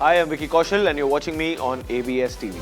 Hi, I'm Vicky Kaushal and you're watching me on ABS TV.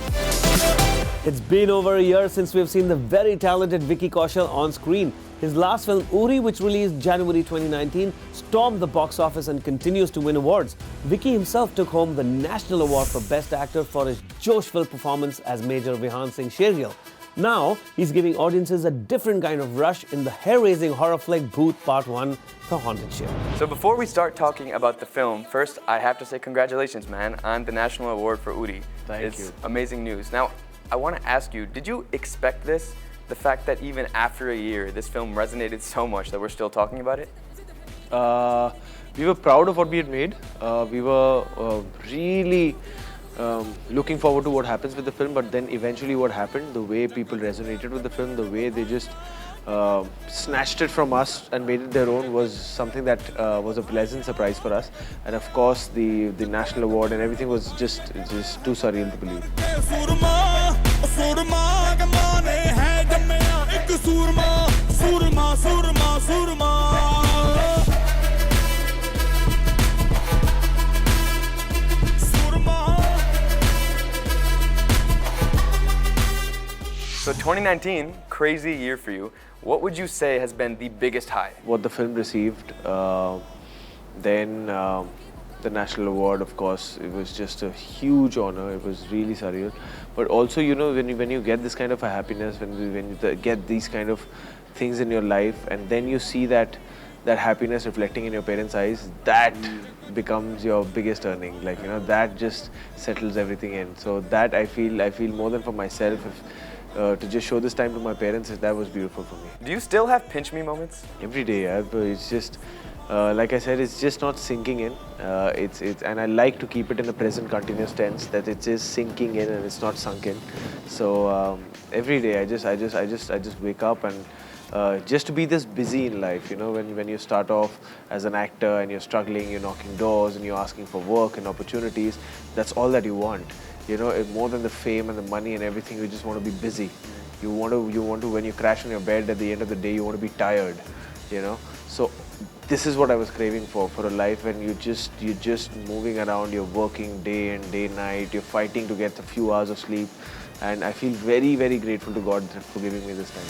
It's been over a year since we've seen the very talented Vicky Kaushal on screen. His last film, Uri, which released January 2019, stormed the box office and continues to win awards. Vicky himself took home the National Award for Best Actor for his josh-filled performance as Major Vihan Singh Shergill. Now, he's giving audiences a different kind of rush in the hair-raising horror flick Bhoot Part 1, The Haunted Ship. So before we start talking about the film, first I have to say congratulations, man, on the National Award for Uri. Thank you. It's amazing news. Now, I want to ask you, did you expect this? The fact that even after a year, this film resonated so much that we're still talking about it? We were proud of what we had made. We were really looking forward to what happens with the film, but then eventually what happened, the way people resonated with the film, the way they just snatched it from us and made it their own was something that was a pleasant surprise for us. And of course, the National Award and everything was just too surreal to believe. So 2019, crazy year for you. What would you say has been the biggest high? What the film received, then the National Award, of course, it was just a huge honor. It was really surreal. But also, you know, when you get this kind of a happiness, when you get these kind of things in your life, and then you see that happiness reflecting in your parents' eyes, that becomes your biggest earning. Like, you know, that just settles everything in. So that I feel more than for myself. To just show this time to my parents, that was beautiful for me. Do you still have pinch me moments? Every day, yeah, but it's just, like I said, it's just not sinking in. And I like to keep it in the present continuous tense, that it is sinking in and it's not sunk in. So every day, I just wake up and just to be this busy in life, you know, when you start off as an actor and you're struggling, you're knocking doors and you're asking for work and opportunities, that's all that you want. You know, more than the fame and the money and everything, you just want to be busy. You want to, when you crash on your bed at the end of the day, you want to be tired, you know. So this is what I was craving for a life when you're just moving around, you're working day and day, night, you're fighting to get a few hours of sleep. And I feel very, very grateful to God for giving me this time.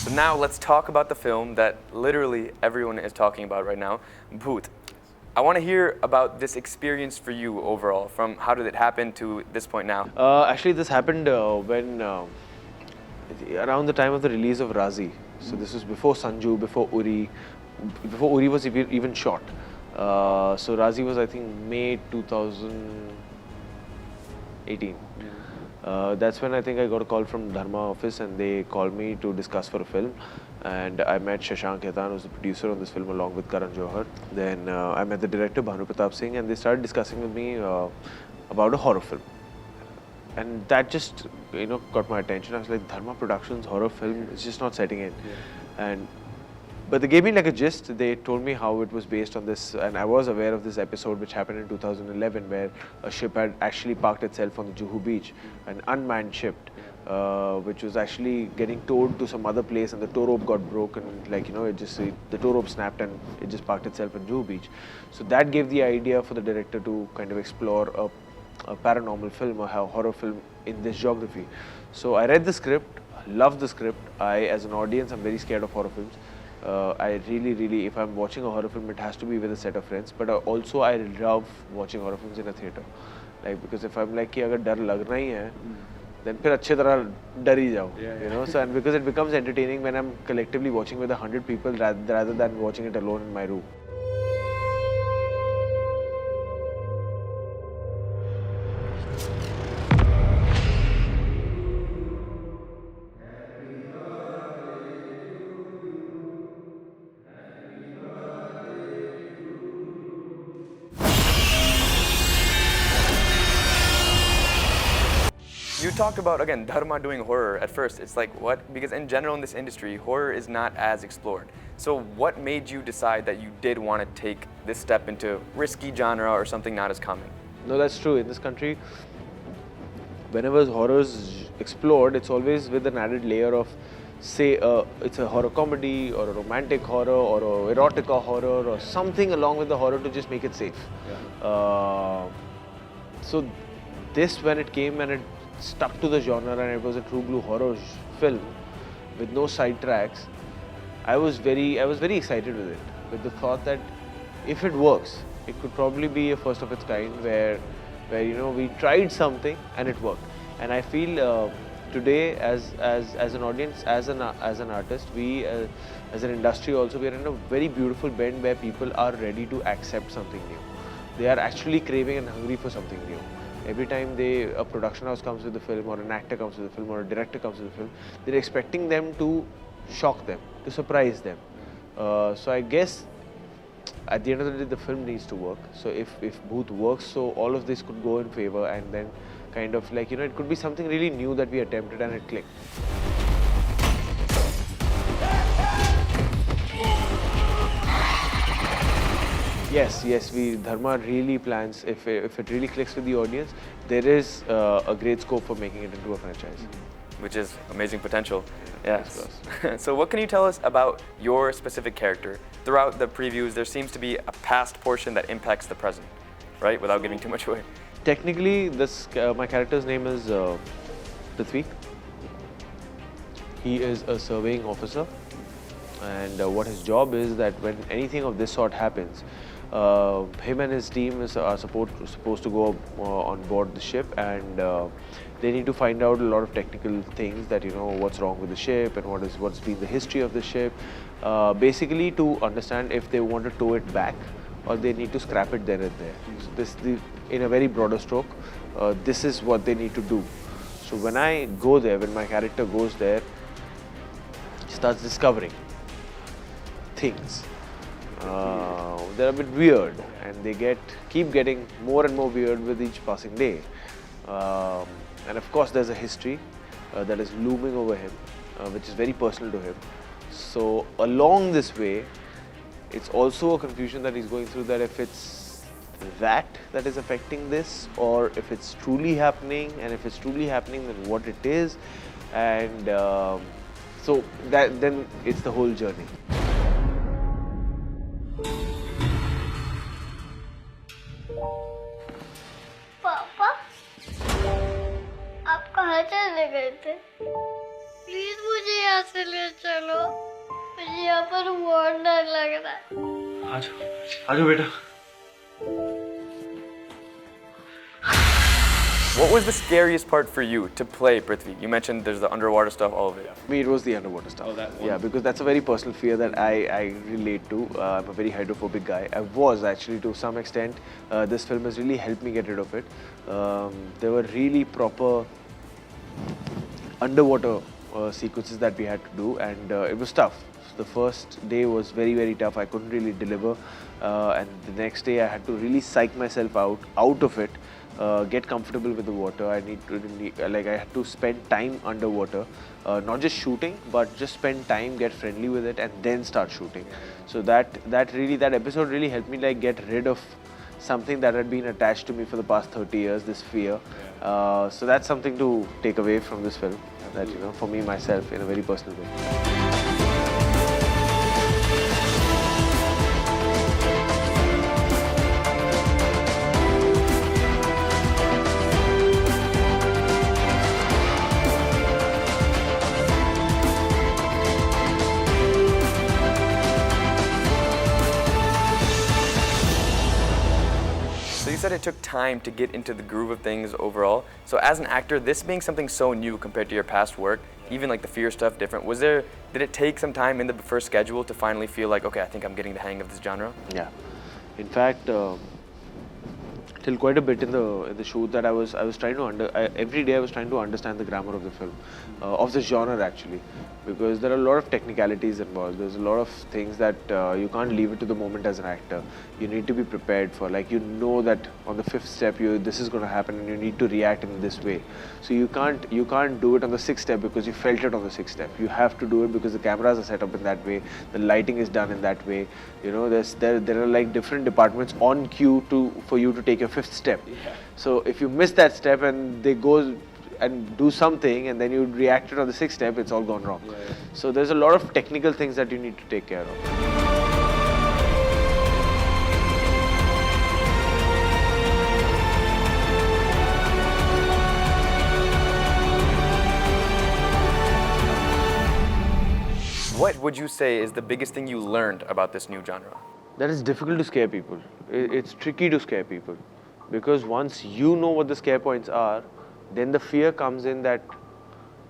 So now let's talk about the film that literally everyone is talking about right now, Bhoot. I want to hear about this experience for you overall, from how did it happen to this point now? Actually, this happened when around the time of the release of Razi. So this was before Sanju, before Uri was even shot. So Razi was, I think, May 2018. That's when I think I got a call from Dharma office and they called me to discuss for a film. And I met Shashank Khaitan, who's the producer on this film, along with Karan Johar. Then I met the director, Bhanu Pratap Singh, and they started discussing with me about a horror film. And that just, you know, got my attention. I was like, Dharma Productions, horror film, it's just not setting in. Yeah. But they gave me like a gist. They told me how it was based on this, and I was aware of this episode which happened in 2011 where a ship had actually parked itself on the Juhu beach, an unmanned ship, which was actually getting towed to some other place, and the tow rope got broken, like, you know, the tow rope snapped and it just parked itself on Juhu beach. So that gave the idea for the director to kind of explore a paranormal film, a horror film in this geography. So I read the script, loved the script. As an audience, I'm very scared of horror films. I really, if I'm watching a horror film, it has to be with a set of friends. But also, I love watching horror films in a theatre. Like, because if I'm like, कि अगर डर लगना ही है, then फिर अच्छे तरह डर ही जाओ, you know. So, and because it becomes entertaining when I'm collectively watching with 100 people rather than watching it alone in my room. You talked about, again, Dharma doing horror at first. It's like, what? Because in general in this industry, horror is not as explored. So what made you decide that you did want to take this step into risky genre or something not as common? No, that's true. In this country, whenever horror's explored, it's always with an added layer of, say, it's a horror comedy or a romantic horror or a erotica horror or something along with the horror to just make it safe. So this, when it came and it stuck to the genre and it was a true blue horror film with no side tracks, I was very excited with it, with the thought that if it works, it could probably be a first of its kind where you know, we tried something and it worked. And I feel today as an audience, as an artist, we as an industry also, we are in a very beautiful bend where people are ready to accept something new. They are actually craving and hungry for something new. Every time a production house comes with the film, or an actor comes with the film, or a director comes with the film, they're expecting them to shock them, to surprise them. So I guess at the end of the day, the film needs to work. So if Bhoot works, so all of this could go in favor, and then kind of like, you know, it could be something really new that we attempted and it clicked. Yes, Dharma really plans, if it really clicks with the audience, there is a great scope for making it into a franchise. Which is amazing potential. Yes. So what can you tell us about your specific character? Throughout the previews, there seems to be a past portion that impacts the present, right? Without giving too much away. Technically, my character's name is Prithvi. He is a surveying officer, and what his job is that when anything of this sort happens, him and his team are supposed to go on board the ship, and they need to find out a lot of technical things, that, you know, what's wrong with the ship and what's been the history of the ship, basically to understand if they want to tow it back or they need to scrap it then and there. So in a very broader stroke, this is what they need to do. So when I go there, when my character goes there, he starts discovering things. They're a bit weird, and they keep getting more and more weird with each passing day. And of course, there's a history that is looming over him, which is very personal to him. So along this way, it's also a confusion that he's going through, that if it's that is affecting this, or if it's truly happening, and if it's truly happening, then what it is. And so then it's the whole journey. पापा, आप कहाँ चले गए थे? Please मुझे यहाँ से ले चलो। मुझे यहाँ पर बहुत डर लग रहा है। आजो बेटा। What was the scariest part for you to play Prithvi? You mentioned there's the underwater stuff, all of it. For me, it was the underwater stuff. Oh, that one? Yeah, because that's a very personal fear that I relate to. I'm a very hydrophobic guy. I was actually, to some extent. This film has really helped me get rid of it. There were really proper underwater sequences that we had to do, and it was tough. The first day was very, very tough. I couldn't really deliver, and the next day I had to really psych myself out of it. Get comfortable with the water. I had to spend time underwater, not just shooting, but just spend time, get friendly with it, and then start shooting. So that episode really helped me get rid of something that had been attached to me for the past 30 years, this fear. So that's something to take away from this film, that, you know, for me myself, in a very personal way. So you said it took time to get into the groove of things overall. So as an actor, this being something so new compared to your past work, even like the fear stuff different, did it take some time in the first schedule to finally feel like, okay, I think I'm getting the hang of this genre? Yeah. In fact, till quite a bit in the shoot, that I was trying to every day I was trying to understand the grammar of the film, of the genre actually, because there are a lot of technicalities involved. There's a lot of things that you can't leave it to the moment as an actor. You need to be prepared for, like, you know that on the 5th step this is going to happen and you need to react in this way. So you can't do it on the 6th step because you felt it on the 6th step. You have to do it because the cameras are set up in that way, the lighting is done in that way. You know, there are like different departments on cue for you to take your fifth step. So if you miss that step and they go and do something and then you reacted on the sixth step, it's all gone wrong. So there's a lot of technical things that you need to take care of. What would you say is the biggest thing you learned about this new genre? That it's difficult to scare people. It's tricky to scare people because once you know what the scare points are, then the fear comes in that,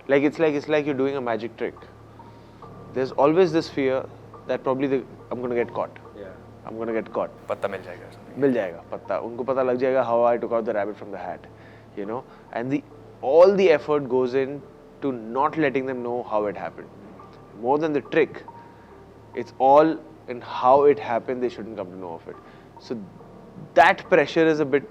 it's like you're doing a magic trick. There's always this fear that probably I'm gonna get caught. I'm gonna get caught. Patta mil jayega. Mil jayega, patta. Unko pata lag jayega how I took out the rabbit from the hat, you know. And all the effort goes in to not letting them know how it happened. More than the trick, it's all in how it happened. They shouldn't come to know of it. So that pressure is a bit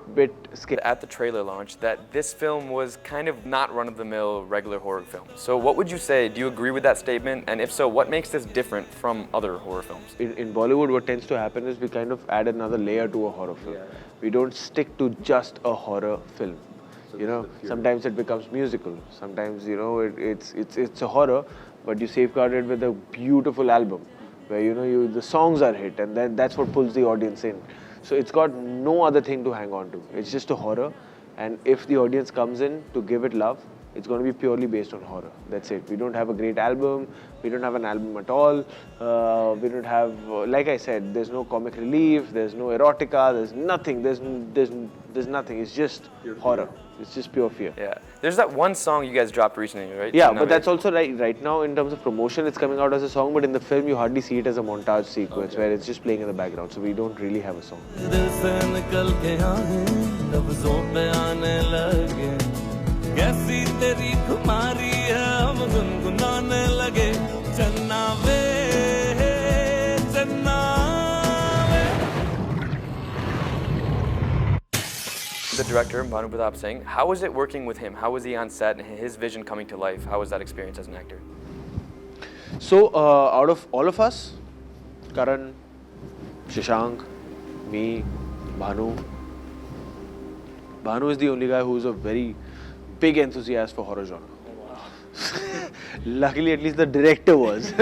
scary. At the trailer launch, that this film was kind of not run-of-the-mill regular horror film. So what would you say? Do you agree with that statement? And if so, what makes this different from other horror films? In Bollywood, what tends to happen is we kind of add another layer to a horror film. We don't stick to just a horror film. You know, sometimes it becomes musical. Sometimes, you know, it's a horror, but you safeguard it with a beautiful album where, you know, the songs are hit, and then that's what pulls the audience in. So it's got no other thing to hang on to. It's just a horror, and if the audience comes in to give it love, it's going to be purely based on horror. That's it. We don't have a great album. We don't have an album at all. We don't have, like I said, there's no comic relief. There's no erotica. There's nothing. There's nothing. It's just horror. It's just pure fear. Yeah. There's that one song you guys dropped recently, right? Yeah, but that's also right now in terms of promotion, it's coming out as a song, but in the film you hardly see it as a montage sequence where it's just playing in the background. So we don't really have a song. The director, Bhanu Pratap Singh, how was it working with him? How was he on set and his vision coming to life? How was that experience as an actor? So out of all of us, Karan, Shashank, me, Bhanu is the only guy who's a very big enthusiast for horror genre. Luckily, at least the director was.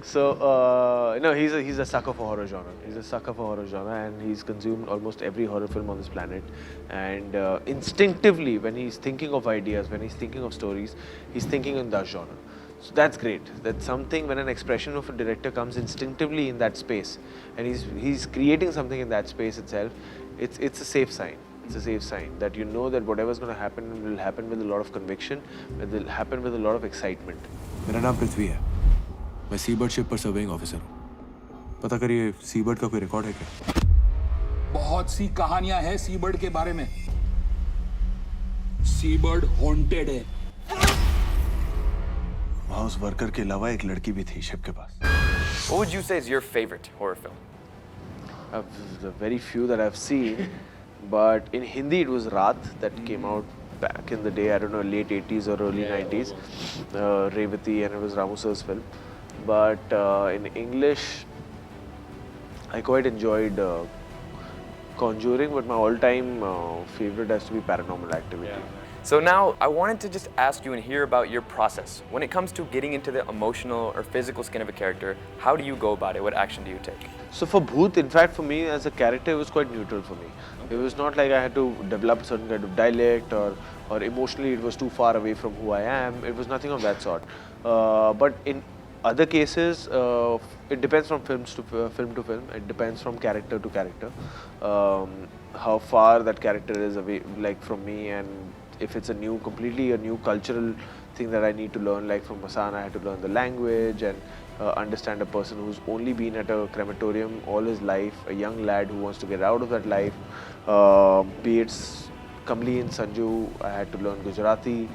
So, no, he's a sucker for horror genre. He's a sucker for horror genre, and he's consumed almost every horror film on this planet. And instinctively, when he's thinking of ideas, when he's thinking of stories, he's thinking in that genre. So that's great. That's something when an expression of a director comes instinctively in that space, and he's creating something in that space itself. It's a safe sign. It's a safe sign that you know that whatever's going to happen will happen with a lot of conviction, it will happen with a lot of excitement. मेरा नाम पृथ्वी है, मैं seabird ship पर surveying officer हूँ। पता करिए seabird का कोई रिकॉर्ड है क्या? बहुत सी कहानियां हैं सीबर्ड के बारे में। सीबर्ड हॉन्टेड है। वहाँ उस वर्कर के अलावा एक लड़की भी थी शिप के पास। What would you say is your favorite horror film? The very few that I've seen, but in Hindi it was Raat that came out back in the day, I don't know, late 80s or early 90s, Revati, and it was Ramu sir's film. But in English, I quite enjoyed Conjuring, but my all-time favorite has to be Paranormal Activity. So now, I wanted to just ask you and hear about your process. When it comes to getting into the emotional or physical skin of a character, how do you go about it? What action do you take? So for Bhoot, in fact, for me as a character, it was quite neutral for me. It was not like I had to develop a certain kind of dialect or emotionally it was too far away from who I am. It was nothing of that sort. But in other cases, it depends from film to film. It depends from character to character. How far that character is away, like from me, and if it's completely a new cultural thing that I need to learn, like from Masan, I had to learn the language and understand a person who's only been at a crematorium all his life, a young lad who wants to get out of that life. Be it Kamli and Sanju, I had to learn Gujarati.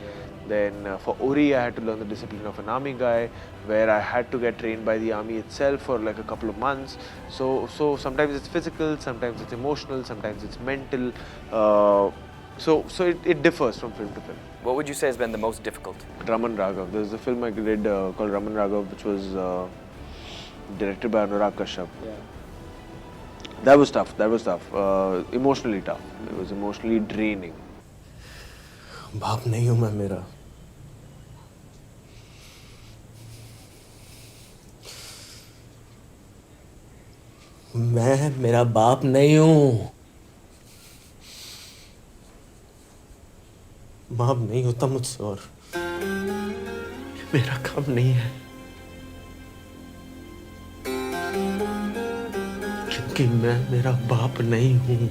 Then for Uri, I had to learn the discipline of an army guy, where I had to get trained by the army itself for like a couple of months. So sometimes it's physical, sometimes it's emotional, sometimes it's mental. So it differs from film to film. What would you say has been the most difficult? Raman Raghav. There's a film I did called Raman Raghav, which was directed by Anurag Kashyap. That was tough. That was tough. Emotionally tough. It was emotionally draining. बाप नहीं हूं मैं मेरा. मैं मेरा बाप नहीं हूं. बाप नहीं होता मुझसे और मेरा काम नहीं है. क्योंकि मैं मेरा बाप नहीं हूं.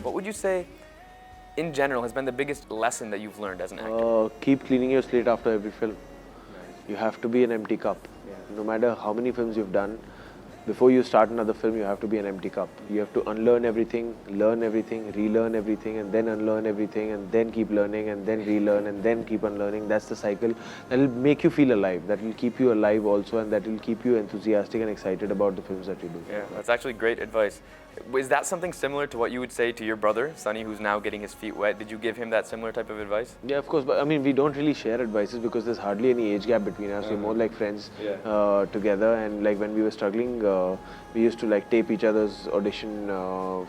What would you say, in general, has been the biggest lesson that you've learned as an actor? Keep cleaning your slate after every film. You have to be an empty cup. No matter how many films you've done, before you start another film, you have to be an empty cup. You have to unlearn everything, learn everything, relearn everything, and then unlearn everything, and then keep learning, and then relearn, and then keep unlearning. That's the cycle. That will make you feel alive. That will keep you alive also, and that will keep you enthusiastic and excited about the films that you do. Yeah, that's actually great advice. Is that something similar to what you would say to your brother, Sunny, who's now getting his feet wet? Did you give him that similar type of advice? Yeah, of course. But I mean, we don't really share advices because there's hardly any age gap between us. We're more like friends together. And like when we were struggling, we used to like tape each other's audition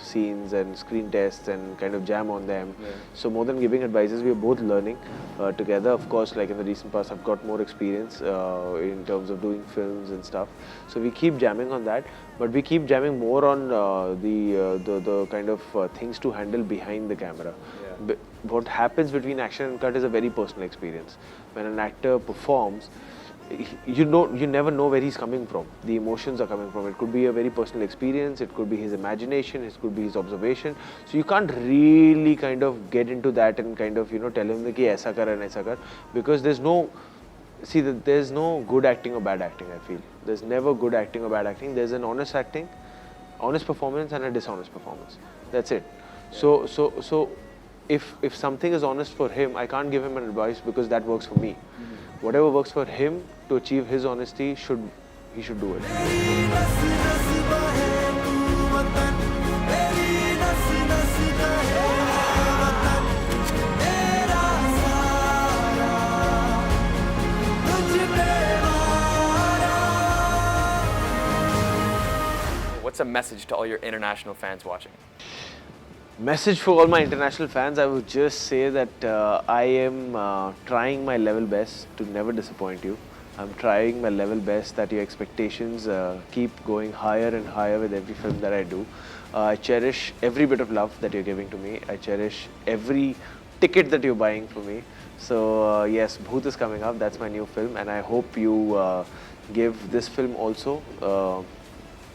scenes and screen tests and kind of jam on them. So more than giving advices, we are both learning together. Of course, like in the recent past, I've got more experience in terms of doing films and stuff. So we keep jamming on that. But we keep jamming more on the kind of things to handle behind the camera. What happens between action and cut is a very personal experience. When an actor performs, you never know where he's coming from. The emotions are coming from. It could be a very personal experience. It could be his imagination. It could be his observation. So you can't really kind of get into that and kind of tell him that aisa kar and aisa kar, because there's no. See, there's no good acting or bad acting, I feel. There's never good acting or bad acting. There's an honest acting, honest performance and a dishonest performance. That's it. So if something is honest for him, I can't give him an advice because that works for me. Whatever works for him to achieve his honesty, he should do it. What's a message to all your international fans watching? Message for all my international fans, I would just say that I am trying my level best to never disappoint you. I'm trying my level best that your expectations keep going higher and higher with every film that I do. I cherish every bit of love that you're giving to me. I cherish every ticket that you're buying for me. So yes, Bhoot is coming up. That's my new film, and I hope you give this film also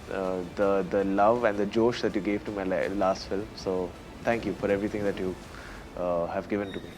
the love and the josh that you gave to my last film. So thank you for everything that you have given to me.